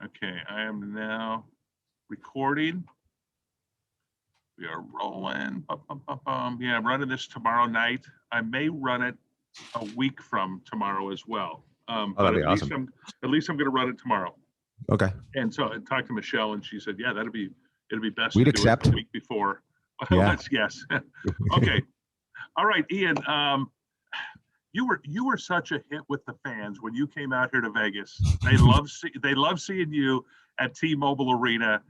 Okay, I am now recording. We are rolling. Yeah, I'm running this tomorrow night. I may run it a week from tomorrow as well. Oh, But that'd be awesome. at least I'm going to run it tomorrow. Okay. And so I talked to Michelle, and she said, "Yeah, it'll be best We'd to accept. do it the week before." Yeah. Yes. Okay. All right, Ian. You were such a hit with the fans when you came out here to Vegas. They love seeing you at T-Mobile Arena.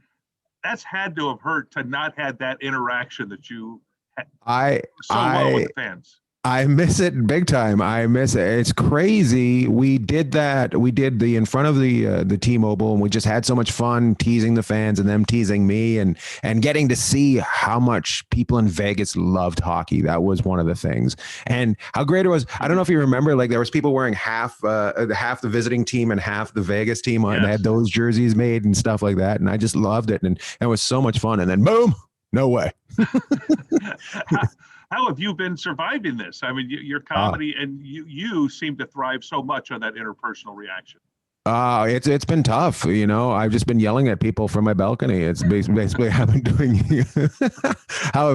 That's had to have hurt to not have that interaction that you had well with the fans. I miss it big time. I miss it. It's crazy. We did that. We did the in front of the T-Mobile, and we just had so much fun teasing the fans and them teasing me, and getting to see how much people in Vegas loved hockey. That was one of the things, and how great it was. I don't know if you remember, like there was people wearing half the visiting team and half the Vegas team. Yes. And they had those jerseys made and stuff like that, and I just loved it, and it was so much fun. And then boom, no way. How have you been surviving this? I mean, your comedy and you seem to thrive so much on that interpersonal reaction. It's been tough. You know, I've just been yelling at people from my balcony. It's basically how I've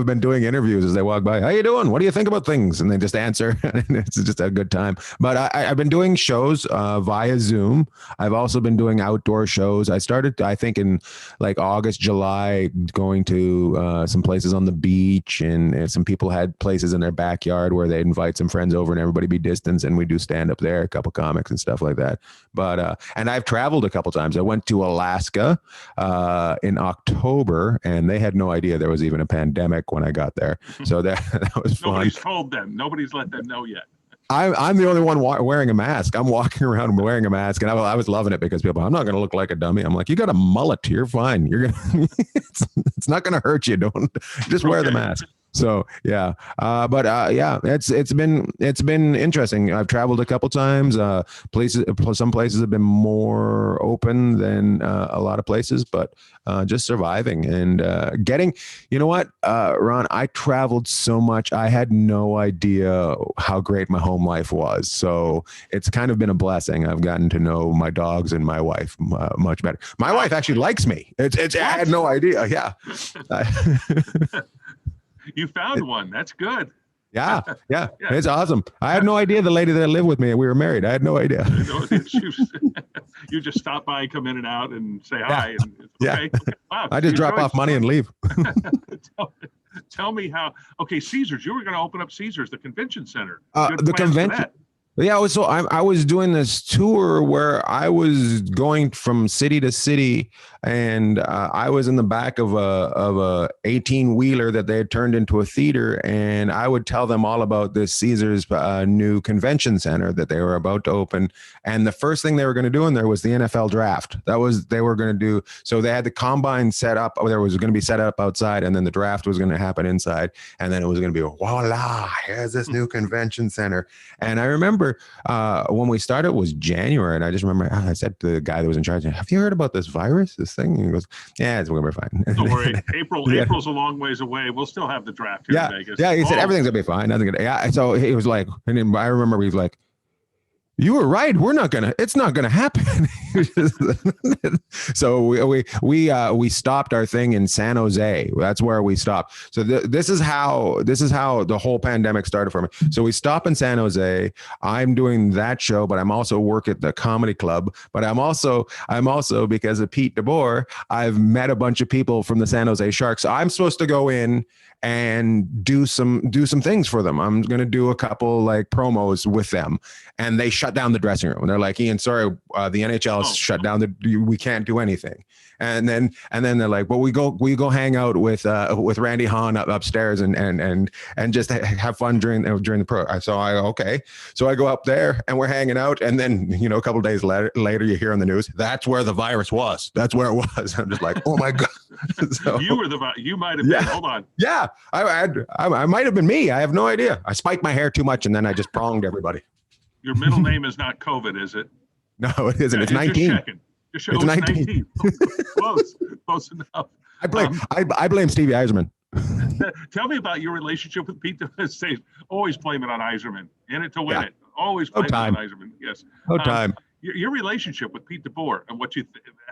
been doing interviews as they walk by. How you doing? What do you think about things? And they just answer. And it's just a good time. But I've been doing shows via Zoom. I've also been doing outdoor shows. I started, I think, in like August, July, going to some places on the beach, and some people had places in their backyard where they invite some friends over and everybody be distanced, and we do stand up there, a couple comics and stuff like that. But and I've traveled a couple times. I went to Alaska in October, and they had no idea there was even a pandemic when I got there. So that was fun. Nobody's told them. Nobody's let them know yet. I'm the only one wearing a mask. I'm walking around wearing a mask, and I was loving it because people, I'm not going to look like a dummy. I'm like, you got a mullet, you're fine. You're gonna, it's not going to hurt you. Don't just wear the mask. So yeah, yeah, it's been interesting. I've traveled a couple times. Some places have been more open than a lot of places, but just surviving and getting. You know what, Ron? I traveled so much. I had no idea how great my home life was. So it's kind of been a blessing. I've gotten to know my dogs and my wife much better. My wife actually likes me. It's I had no idea. Yeah. You found one. That's good. Yeah. It's awesome. I had no idea the lady that lived with me, we were married. I had no idea. You just stop by, come in and out, and say hi. And okay. Wow, I just drop off money and leave. Tell me how. Okay, Caesars. You were going to open up Caesars, the convention center. The convention. Yeah, so I was doing this tour where I was going from city to city, and I was in the back of a 18-wheeler that they had turned into a theater, and I would tell them all about this Caesars new convention center that they were about to open. And the first thing they were going to do in there was the NFL draft. They were going to do. So they had the combine set up. There was going to be set up outside, and then the draft was going to happen inside, and then it was going to be voila, here's this new convention center. And I remember when we started, it was January, and I just remember I said to the guy that was in charge, "Have you heard about this virus, this thing?" And he goes, "Yeah, it's gonna be fine. Don't worry, April's a long ways away. We'll still have the draft here in Vegas." Yeah, he said everything's gonna be fine. Nothing gonna. Yeah, so he was like, and then I remember he was like, "You were right. It's not gonna happen." So we stopped our thing in San Jose. That's where we stopped. So this is how the whole pandemic started for me. So we stop in San Jose. I'm doing that show, but I'm also work at the comedy club. But I'm also because of Pete DeBoer, I've met a bunch of people from the San Jose Sharks. So I'm supposed to go in and do some things for them. I'm going to do a couple like promos with them, and they shut down the dressing room. And they're like, "Ian, sorry, the NHL shut down we can't do anything." And then they're like, "Well, we go hang out with Randy Hahn upstairs and just have fun during the pro." So I go up there and we're hanging out, and then a couple of days later you hear on the news that's where the virus was. That's where it was. I'm just like, oh my god. So, you might have been. Hold on. Yeah, I might have been me. I have no idea. I spiked my hair too much, and then I just pronged everybody. Your middle name is not COVID, is it? No, it isn't. It's 19. It's 19. Close enough. I blame Stevie Eiserman. Tell me about your relationship with Pete. Always blame it on Eiserman. In it to win it. Always blame it on Eiserman. Yes. No time. your relationship with Pete DeBoer and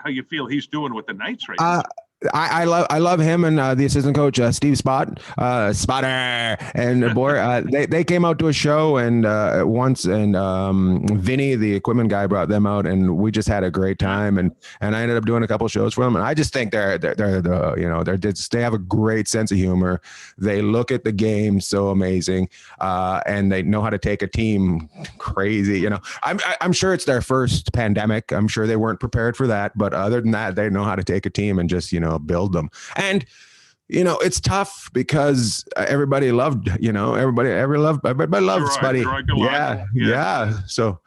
how you feel he's doing with the Knights right now. I love him and the assistant coach Steve Spotter and DeBoer. They came out to a show and once, and Vinny, the equipment guy, brought them out, and we just had a great time. And I ended up doing a couple of shows for them. And I just think they have a great sense of humor. They look at the game so amazing, and they know how to take a team crazy. I'm sure it's their first pandemic. I'm sure they weren't prepared for that, but other than that, they know how to take a team and just build them. And it's tough because everybody loved everybody loved Spuddy. Yeah. So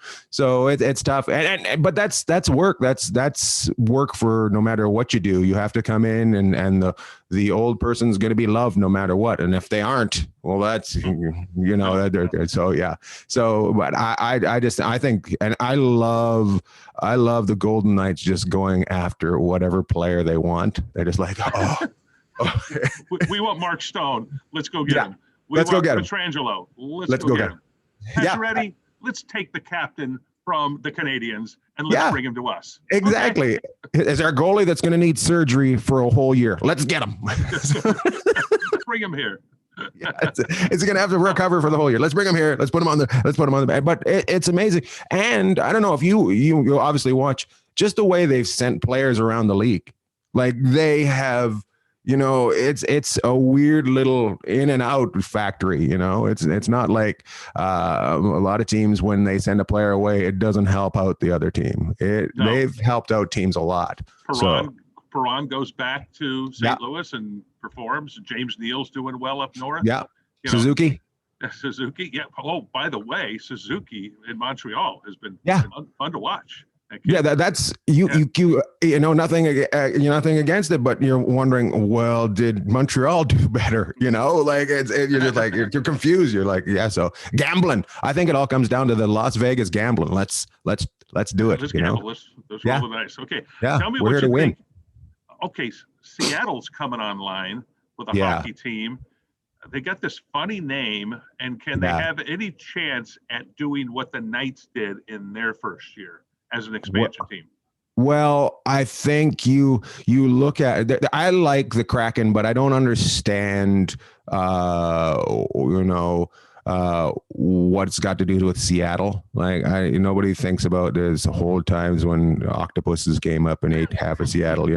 it's tough, but that's work. That's work for no matter what you do. You have to come in and the old person's going to be loved no matter what. And if they aren't, well, that's so yeah. So, but I think, and I love the Golden Knights just going after whatever player they want. They're just like, oh. We want Mark Stone. Let's go get him. Let's go get him. Pietrangelo. Let's go get him. Pacioretty, let's take the captain from the Canadians and let's bring him to us. Exactly. Okay. Is our goalie that's going to need surgery for a whole year? Let's get him. Bring him here. It's going to have to recover for the whole year. Let's bring him here. Let's put him on the bed. But it's amazing. And I don't know if you obviously watch just the way they've sent players around the league. Like they have. It's a weird little in and out factory. It's not like a lot of teams when they send a player away, it doesn't help out the other team. They've helped out teams a lot. Perron goes back to St. Louis and performs. James Neal's doing well up north. Yeah. Suzuki. Yeah. Oh, by the way, Suzuki in Montreal has been fun to watch. Yeah, that's you nothing against it, but you're wondering, well, did Montreal do better? You're just like you're confused. You're like, yeah. So gambling, I think it all comes down to the Las Vegas gambling. Let's do it. Let's gamble. Let's roll the dice. Okay. Yeah. Tell me what you think. Okay, Seattle's coming online with a hockey team. They got this funny name, and can they have any chance at doing what the Knights did in their first year as an expansion team? Well, I think you look at it. I like the Kraken, but I don't understand, what it's got to do with Seattle. Like nobody thinks about there's whole times when octopuses came up and ate half of Seattle,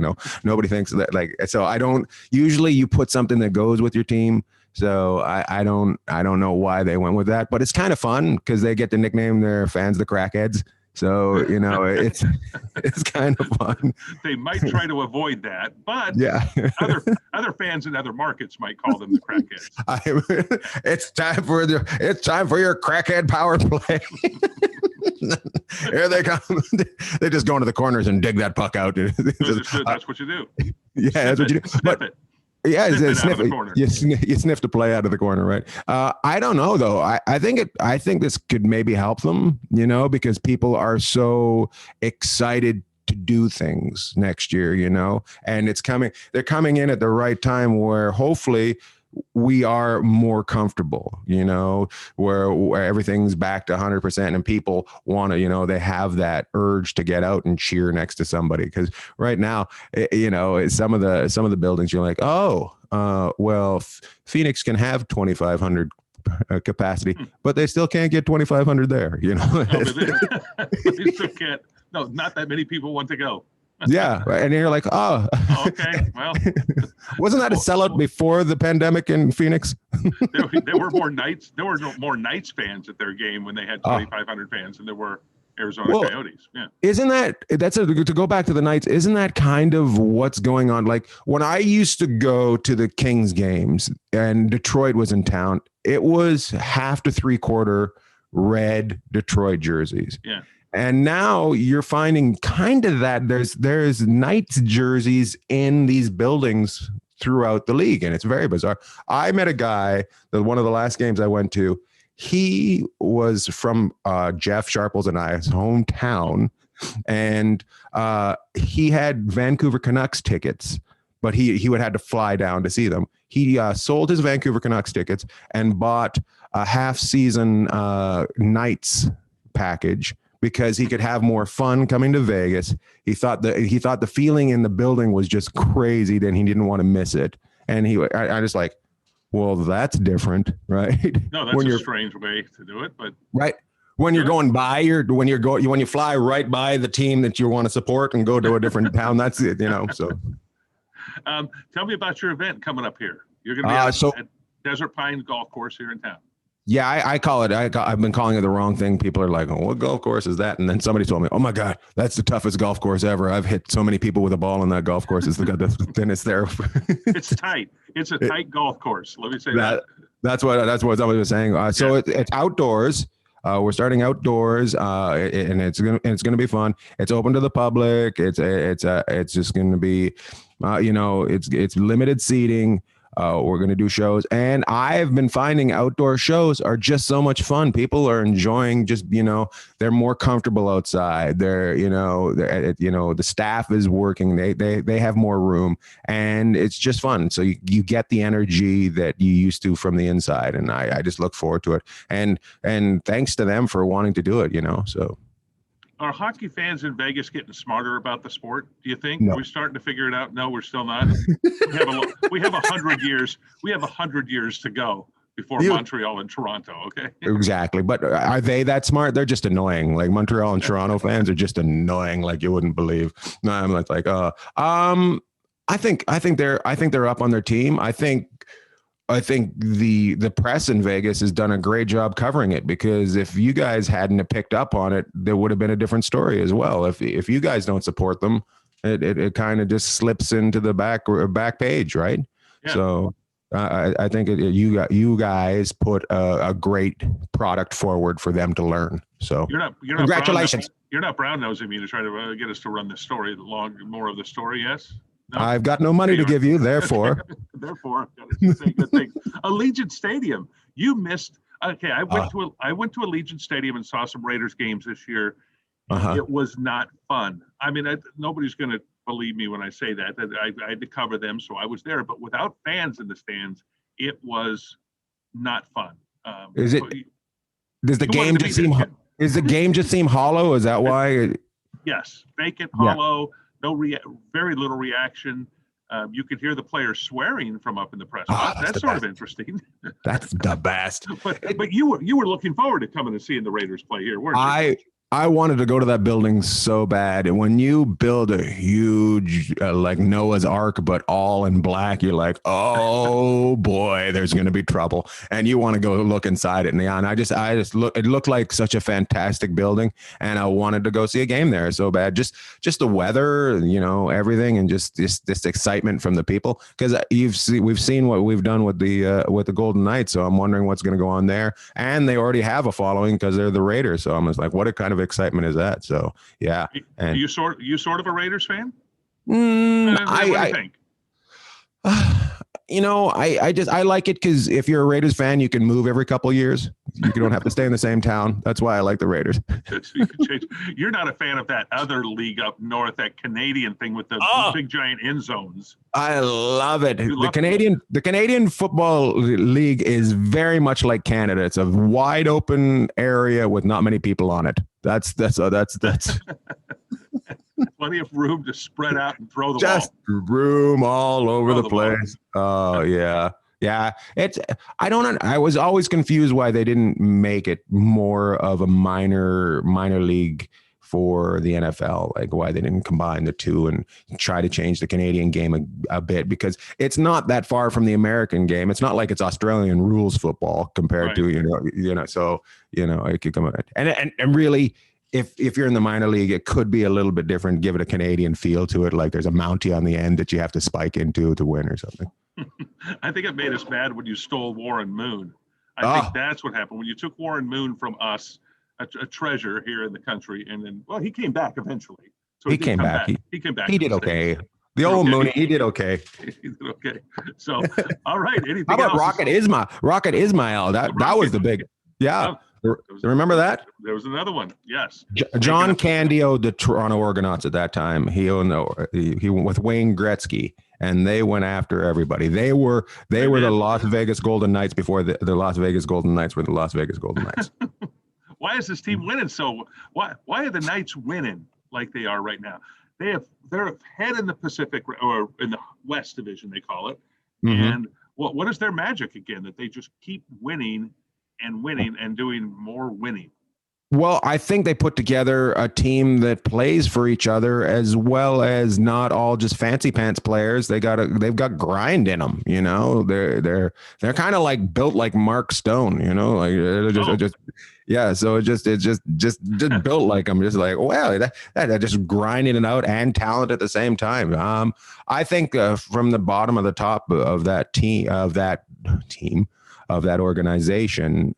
nobody thinks that so I don't usually you put something that goes with your team. So I don't know why they went with that, but it's kind of fun because they get to nickname their fans the Crackheads. So, it's kind of fun. They might try to avoid that, but other fans in other markets might call them the Crackheads. It's time for your Crackhead power play. Here they come. They just go into the corners and dig that puck out. That's what you do. Yeah, that's what you do. Snip it. Yeah, you sniff the play out of the corner, right? I don't know though. I think this could maybe help them, because people are so excited to do things next year, and it's coming. They're coming in at the right time where hopefully we are more comfortable, where everything's back to 100% and people want to, they have that urge to get out and cheer next to somebody. Cause right now, some of the buildings you're like, well, Phoenix can have 2,500 capacity, but they still can't get 2,500 there, They still can't. No, not that many people want to go. Yeah, and you're like, okay, well, wasn't that a sellout before the pandemic in Phoenix? there were more Knights. There were more Knights fans at their game when they had 2,500 fans than there were Arizona Coyotes. Yeah, isn't to go back to the Knights? Isn't that kind of what's going on? Like when I used to go to the Kings games and Detroit was in town, it was half to three-quarter red Detroit jerseys. Yeah. And now you're finding kind of that there's Knights jerseys in these buildings throughout the league, and it's very bizarre. I met a guy that one of the last games I went to, he was from Jeff Sharples and I's hometown, and he had Vancouver Canucks tickets, but he would have to fly down to see them. He sold his Vancouver Canucks tickets and bought a half-season Knights package because he could have more fun coming to Vegas. He thought the feeling in the building was just crazy, then he didn't want to miss it. And I just like, well, that's different, right? No, that's a strange way to do it, but right. When you're going by when you fly right by the team that you want to support and go to a different town, that's it, so. Tell me about your event coming up here. You're going to be at Desert Pine Golf Course here in town. Yeah, I call it. I've been calling it the wrong thing. People are like, "Oh, what golf course is that?" And then somebody told me, "Oh my God, that's the toughest golf course ever. I've hit so many people with a ball on that golf course. It's the thinnest there." It's tight. It's a tight golf course. Let me say that. That's what somebody was saying. So it's outdoors. We're starting outdoors, and it's gonna be fun. It's open to the public. It's just gonna be, it's limited seating. We're going to do shows, and I've been finding outdoor shows are just so much fun. People are enjoying they're more comfortable outside. The staff is working. They have more room, and it's just fun. So you get the energy that you used to from the inside, and I just look forward to it. And thanks to them for wanting to do it, so. Are hockey fans in Vegas getting smarter about the sport? Do you think? No. Are we starting to figure it out? No, we're still not. We have 100 years. We have 100 years to go before Montreal and Toronto. Okay. Exactly. But are they that smart? They're just annoying. Like Montreal and Toronto fans are just annoying, like you wouldn't believe. No, I'm like, I think they're up on their team. I think the press in Vegas has done a great job covering it, because if you guys hadn't picked up on it, there would have been a different story as well. If you guys don't support them, it kind of just slips into the back page, right? Yeah. So I think you guys put a great product forward for them to learn. So you're not congratulations. You're not brown nosing me to try to get us to run this story more of the story. Yes. No. I've got no money to give you, therefore. Therefore, I've got to say good things. Allegiant Stadium, you missed. Okay, I went to Allegiant Stadium and saw some Raiders games this year. It was not fun. I mean, nobody's going to believe me when I say that. I had to cover them, so I was there. But without fans in the stands, it was not fun. Does the game just seem hollow? Is that why? Yes, vacant, hollow. Yeah. Very little reaction. You could hear the players swearing from up in the press box. That's sort of interesting. That's the best. But you were looking forward to coming and seeing the Raiders play here, weren't you? I wanted to go to that building so bad. And when you build a huge, like Noah's Ark, but all in black, you're like, oh boy, there's going to be trouble. And you want to go look inside it. And I just it looked like such a fantastic building. And I wanted to go see a game there so bad. Just the weather, everything, and just this excitement from the people. Because we've seen what we've done with the Golden Knights. So I'm wondering what's going to go on there. And they already have a following because they're the Raiders. So I'm just like, what a kind of excitement is that? So yeah. And you sort of a Raiders fan? What do you think? I like it because if you're a Raiders fan, you can move every couple of years. You don't have to stay in the same town. That's why I like the Raiders. You're not a fan of that other league up north, that Canadian thing with the big giant end zones. I love it. The Canadian Football League is very much like Canada. It's a wide open area with not many people on it. That's plenty of room to spread out and throw the ball. Just room all over the place. Oh yeah. Yeah. I was always confused why they didn't make it more of a minor league for the NFL, like why they didn't combine the two and try to change the Canadian game a bit, because it's not that far from the American game. It's not like it's Australian rules football compared to, so, it could come and really, if you're in the minor league, it could be a little bit different, give it a Canadian feel to it. Like there's a Mountie on the end that you have to spike into to win or something. I think it made us mad when you stole Warren Moon. I think that's what happened when you took Warren Moon from us, a treasure here in the country. And then, he came back eventually. So he came back. He came back. He did okay. The old Mooney, he did okay. He did okay. So, all right. Anything How about else? Rocket Ismail? That was the big, yeah. Remember that? There was another one. Yes. John Candio, the Toronto Argonauts at that time. He went with Wayne Gretzky, and they went after everybody. They were the Las Vegas Golden Knights before the Las Vegas Golden Knights were the Las Vegas Golden Knights. Why is this team winning so? Why are the Knights winning like they are right now? They're ahead in the Pacific or in the West Division, they call it. Mm-hmm. And what is their magic again that they just keep winning and doing more winning? Well, I think they put together a team that plays for each other, as well as not all just fancy pants players. They've got grind in them. You know, they're kind of like built like Mark Stone. You know, like yeah. So it's just built like I'm just like, well, that just grinding it out and talent at the same time. I think from the bottom of the top of that team of that organization,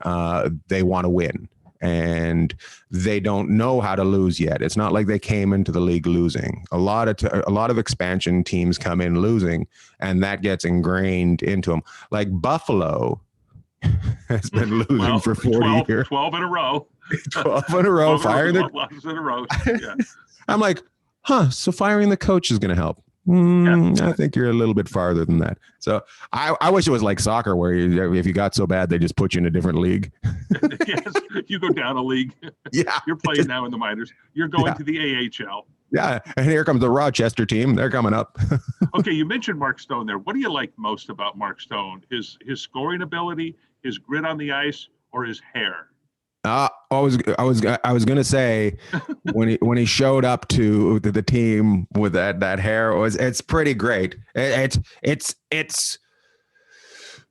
they want to win. And they don't know how to lose yet. It's not like they came into the league losing. A lot of expansion teams come in losing, and that gets ingrained into them. Like Buffalo has been losing for 40 years. 12 in a row. 12 in a row. 12 losses in a row. Yeah. I'm like, so firing the coach is going to help. I think you're a little bit farther than that. So I wish it was like soccer where if you got so bad, they just put you in a different league. Yes, you go down a league. Yeah. You're playing now in the minors. You're going to the AHL. Yeah, and here comes the Rochester team. They're coming up. Okay, you mentioned Mark Stone there. What do you like most about Mark Stone? His scoring ability, his grit on the ice, or his hair? I was gonna say when he showed up to the team with that hair, it's pretty great.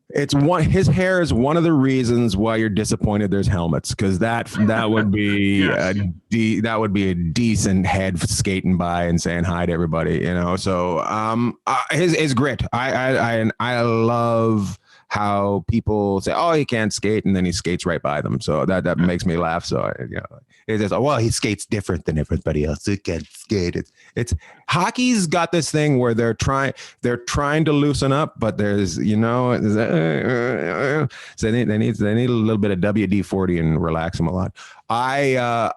It's one, his hair is one of the reasons why you're disappointed there's helmets, because that would be yes. That would be a decent head skating by and saying hi to everybody, you know. So his grit, I love how people say, oh, he can't skate, and then he skates right by them. So that makes me laugh. So it's just, well, he skates different than everybody else. He can't skate. It's hockey's got this thing where they're trying to loosen up, but there's so they need a little bit of WD-40 and relax them a lot. I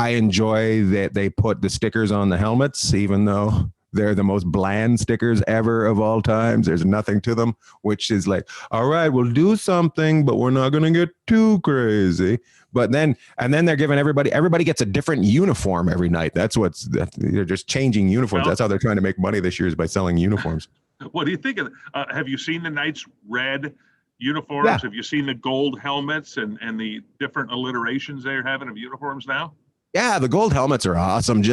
enjoy that they put the stickers on the helmets, even though they're the most bland stickers ever of all times. There's nothing to them, which is like, all right, we'll do something, but we're not going to get too crazy. But then they're giving everybody gets a different uniform every night. They're just changing uniforms. Well, that's how they're trying to make money this year, is by selling uniforms. What do you think of, have you seen the Knights' red uniforms? Yeah. Have you seen the gold helmets and the different alliterations they're having of uniforms now? Yeah, the gold helmets are awesome. I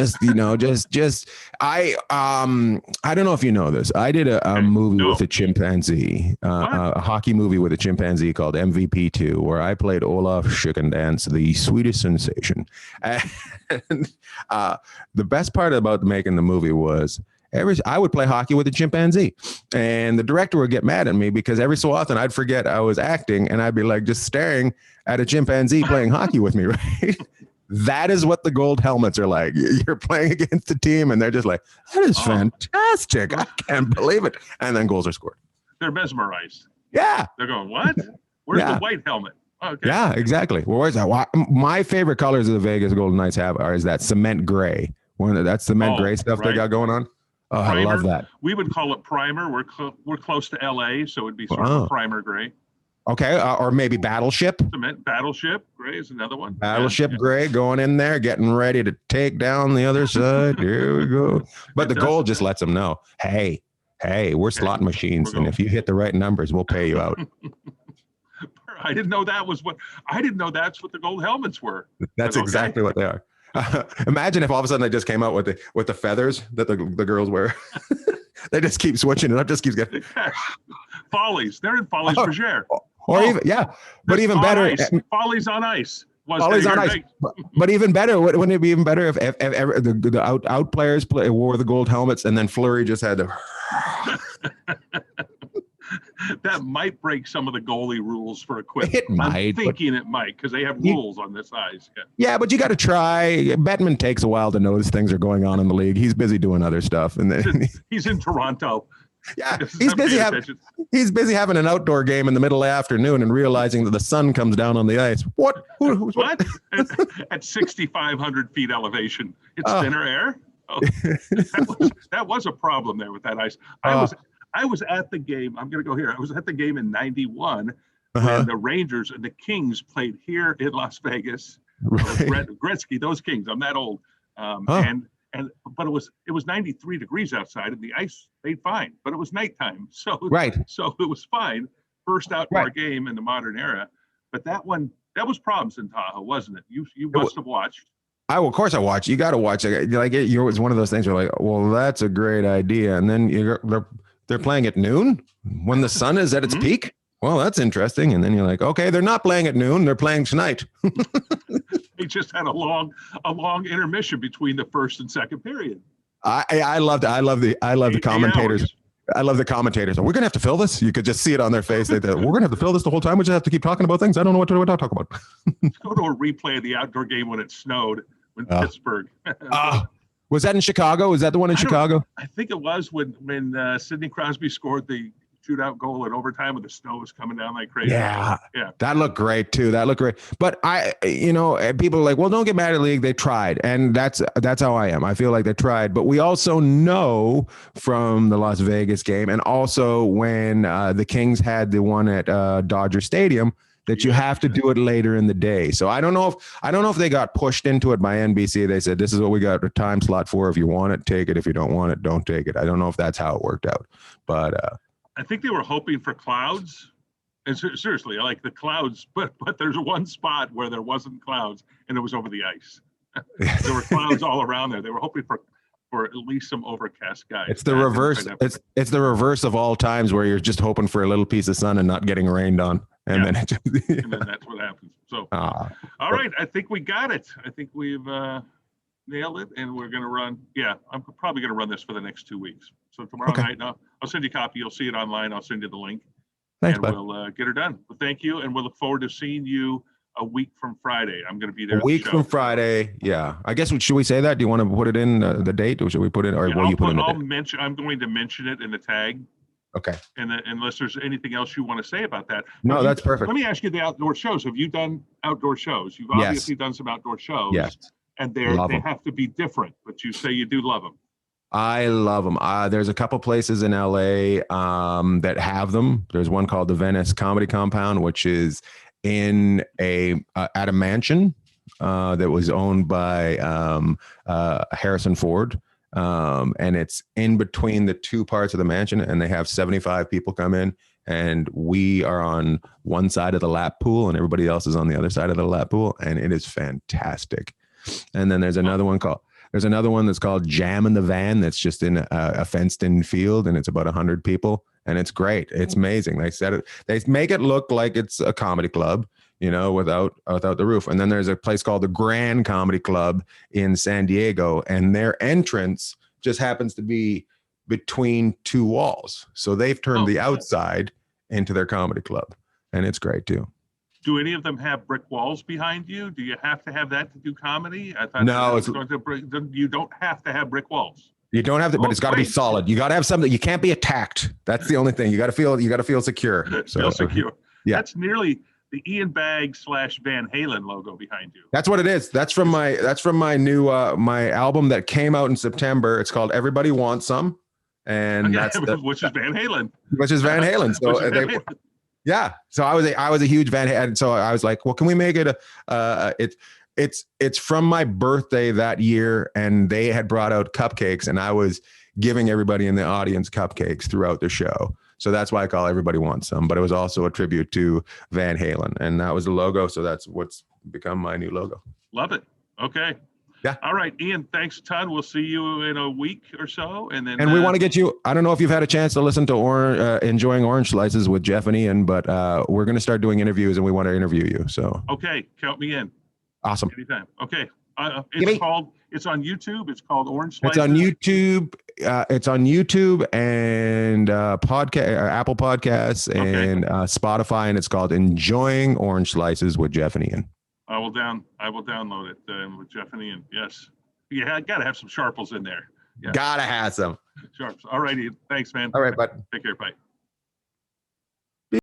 don't know if you know this. I did a movie with a chimpanzee, a hockey movie with a chimpanzee called MVP2, where I played Olaf Schickendance, the Swedish sensation. And the best part about making the movie was I would play hockey with a chimpanzee, and the director would get mad at me because every so often I'd forget I was acting, and I'd be like just staring at a chimpanzee playing hockey with me, right? That is what the gold helmets are like. You're playing against the team, and they're just like, that is fantastic. I can't believe it. And then goals are scored. They're mesmerized. Yeah. They're going, what? Where's the white helmet? Okay. Yeah, exactly. Well, where's that? My favorite colors of the Vegas Golden Knights is that cement gray. That's cement gray stuff they got going on. Oh, primer. I love that. We would call it primer. We're close to LA, so it'd be sort of a primer gray. Okay, or maybe Battleship. Battleship Grey is another one. Battleship Grey going in there, getting ready to take down the other side. Here we go. But the gold just lets them know, hey, we're slot machines, and if you hit the right numbers, we'll pay you out. I didn't know that's what the gold helmets were. That's exactly what they are. Imagine if all of a sudden they just came out with the feathers that the girls wear. They just keep switching it up. Just keeps getting Follies. They're in Follies for sure. Or even but even better. Ice. Follies on ice. Follies on ice. But even better. Wouldn't it be even better if the out players wore the gold helmets, and then Fleury just had to. That might break some of the goalie rules for equipment. It might. I'm thinking it might, because they have rules on this ice. Yeah, but you got to try. Bettman takes a while to notice things are going on in the league. He's busy doing other stuff, and then he's in Toronto. Yeah, he's busy having an outdoor game in the middle of the afternoon and realizing that the sun comes down on the ice. What? At 6,500 feet elevation, it's thinner air. Oh, that was a problem there with that ice. I was at the game. I'm going to go here. I was at the game in '91 when the Rangers and the Kings played here in Las Vegas. Right. Gretzky, those Kings. I'm that old. Huh. But it was 93 degrees outside, and the ice stayed fine. But it was nighttime, so Right. it was fine. First outdoor Right. game in the modern era. But that was problems in Tahoe, wasn't it? You must have watched. Of course I watch. You got to watch it. Like it's one of those things where like, well, that's a great idea, and then they're playing at noon when the sun is at its peak. Well, that's interesting. And then you're like, okay, they're not playing at noon; they're playing tonight. They just had a long intermission between the first and second period. I love the commentators. Hours. I love the commentators. We're gonna have to fill this. You could just see it on their face. We're gonna have to fill this the whole time. We just have to keep talking about things. I don't know what to talk about. Let's go to a replay of the outdoor game when it snowed in Pittsburgh. Was that in Chicago? Was that the one in Chicago? I think it was when Sidney Crosby scored the shootout goal in overtime when the snow was coming down like crazy. Yeah. That looked great too. But people are like, well, don't get mad at the league. They tried. And that's how I am. I feel like they tried. But we also know from the Las Vegas game, and also when the Kings had the one at Dodger Stadium, that you have to do it later in the day. So I don't know if they got pushed into it by NBC. They said, this is what we got a time slot for. If you want it, take it. If you don't want it, don't take it. I don't know if that's how it worked out. But I think they were hoping for clouds. And seriously, I like the clouds, but there's one spot where there wasn't clouds, and it was over the ice. There were clouds all around there. They were hoping for at least some overcast skies. It's the reverse. It's the reverse of all times where you're just hoping for a little piece of sun and not getting rained on. And then that's what happens. So, all right. I think we got it. I think we've nailed it, and we're going to run. Yeah, I'm probably going to run this for the next 2 weeks. So tomorrow night, I'll send you a copy. You'll see it online. I'll send you the link. Thanks, and bud. We'll get her done. Well, thank you, and we'll look forward to seeing you a week from Friday. I'm going to be there. A week from Friday. Yeah. I guess, should we say that? Do you want to put it in the date, or should we put it, or will you put it in the date? I'm going to mention it in the tag. Okay. And unless there's anything else you want to say about that. No, that's perfect. Let me ask you the outdoor shows. Have you done outdoor shows? You've obviously done some outdoor shows. Yes. And they have to be different, but you say you do love them. I love them. There's a couple places in LA that have them. There's one called the Venice Comedy Compound, which is in at a mansion that was owned by Harrison Ford. And it's in between the two parts of the mansion, and they have 75 people come in, and we are on one side of the lap pool and everybody else is on the other side of the lap pool. And it is fantastic. And then there's another one that's called Jam in the Van. That's just in a fenced in field, and it's about 100 people, and it's great. It's amazing. They make it look like it's a comedy club, without the roof. And then there's a place called the Grand Comedy Club in San Diego, and their entrance just happens to be between two walls. So they've turned the outside into their comedy club, and it's great too. Do any of them have brick walls behind you? Do you have to have that to do comedy? I thought no, you don't have to have brick walls. You don't have to, but it's got to be solid. You got to have something. You can't be attacked. That's the only thing. You got to feel secure. So, feel secure. Yeah. That's nearly the Ian Bagg / Van Halen logo behind you. That's what it is. That's from my new my album that came out in September. It's called Everybody Wants Some, and which is Van Halen. Which is Van Halen. So yeah. So I was a huge Van Halen. So I was like, well, can we make it it's from my birthday that year, and they had brought out cupcakes, and I was giving everybody in the audience cupcakes throughout the show. So that's why I call Everybody Wants Some, but it was also a tribute to Van Halen, and that was the logo. So that's what's become my new logo. Love it. Okay. Yeah. All right, Ian, thanks a ton. We'll see you in a week or so. And we want to get you, I don't know if you've had a chance to listen to Enjoying Orange Slices with Jeff and Ian, but we're going to start doing interviews, and we want to interview you. So. Okay. Count me in. Awesome. Anytime. Okay. It's on YouTube. It's called Orange Slices. It's on YouTube. It's on YouTube and Apple Podcasts and Spotify, and it's called Enjoying Orange Slices with Jeff and Ian. I will download it with Jeff and Ian. Yes. Yeah, I gotta have some sharples in there. Yeah. Gotta have some sharps. All righty. Thanks, man. All right, bud. Take care. Bye.